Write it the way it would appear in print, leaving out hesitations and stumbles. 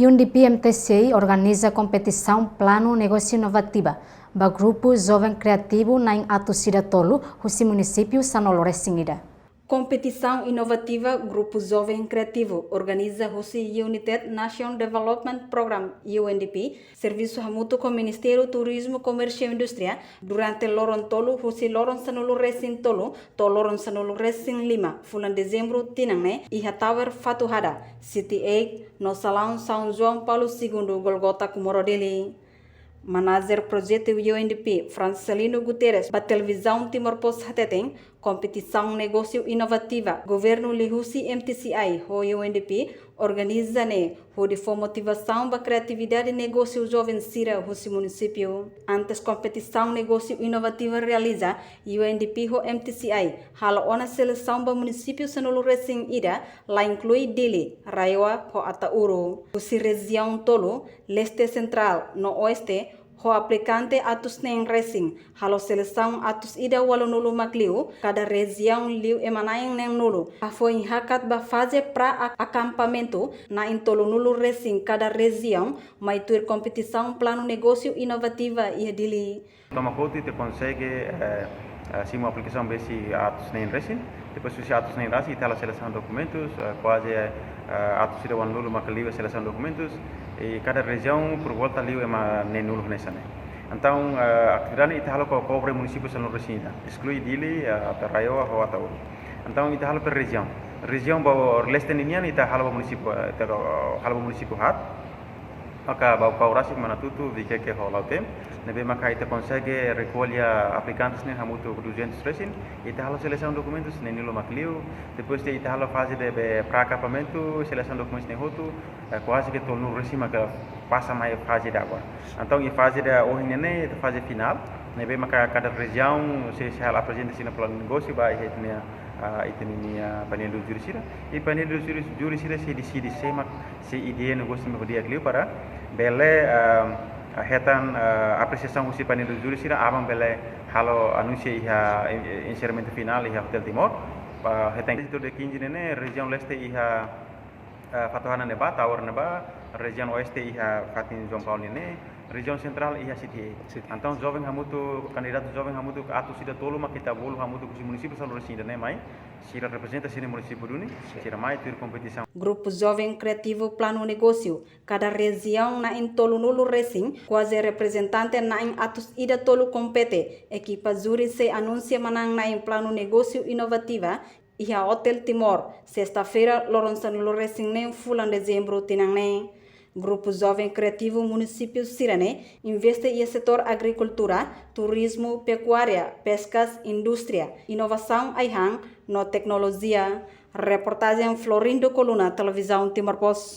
UNDP MTCI organiza competição Plano Negócio Inovativa para Grupo Jovem Criativo na Atusida Tolo, o município Sanolo Resingida. Competição inovativa Grupo Jovem Criativo organiza o United Nation Development Program UNDP, serviço mútuo com o Ministério do Turismo, Comércio e Indústria, durante Loron Tolo, o Loron Sanolo Resing Tolo, to Loron Sanolo Resing Lima, fulan dezembro tinangne, e a Tower Fatuhada, City 8, no Salão São João Paulo II, Golgota, Comorodeli. Manager projeto UNDP, Francelino Guterres, para televisão Timor-Post Hateteng, competição negócio inovativa, governo Lihusi MTCI, o UNDP, organiza o de motivação para criatividade e negócio jovem Sira, o município. Antes competição negócio inovativa realiza, UNDP, o MTCI, hala ona seleção para município Sanolo Resing Ida, lá inclui Dili, Raiwa, o Atauro, o região Tolo, leste central, no oeste, o aplicante atus neng racing, halo seleção atus ida walo nulu makliu, cada região liu emanayang neng nulu. Foi hakat ba fase pra acampamento na intolo nulu racing cada região, maitur competição plano negócio inovativa e dili. Toma conta e te consegue assim uma aplicação base atus neng racing, depois se atus neng racing tela seleção documentos, quase atus ida walo nulu makliu seleção documentos. E cada região por volta ali é uma nenhum nessa né. Então a atividade itu halo cobre município Sanolo Resing, exclui Dili, Raioa, ou Atauro. Então itu halo per região bawa leste ninian itu halo município hat. Maka bawa kaurasi mana tutu di que holaute, nebe maka itu consegue recolher aplicantes né hamutu 200 resin, itu halo seleção documentos nenilo makliu, depois itu halo fase de pré-acampamento, seleção documentos nehotu, quase que todo resin maka passa mais fase de agora. Então em fase de hoje né, fase final, nebe maka cada região se apresenta sino plano de negócio vai retenia itu painel do jurisira e painel do jurisira se decide se ideia negócio me podia clio para bele hetan apreciação usi painel do jurisira abang bele halo anuncio iha encerramento final iha Hotel Timor hetan itu de 15 nene região leste iha Fatuhana neba Tower neba região oeste iha Fatin João Paulo nene região central iha City. Então jovem hamutu candidato jovem hamutu atu sida tolo makita bolu hamutu ku município Sanolo Resing né mai sira representa sini município duni sira mai tur competição. Grupo Jovem Criativo Plano Negócio, cada região na intolo nulu Resing, quase representante na in atus ida tolo compete, equipa juri se anuncia manang na in plano negócio inovativa e a Hotel Timor, sexta-feira Loron Sanolo Resing nem fulan dezembro tinang ne. Grupo Jovem Criativo Município Sirane investe em setor agricultura, turismo, pecuária, pescas, indústria, inovação aihan, no tecnologia. Reportagem Florindo Coluna, Televisão Timor-Post.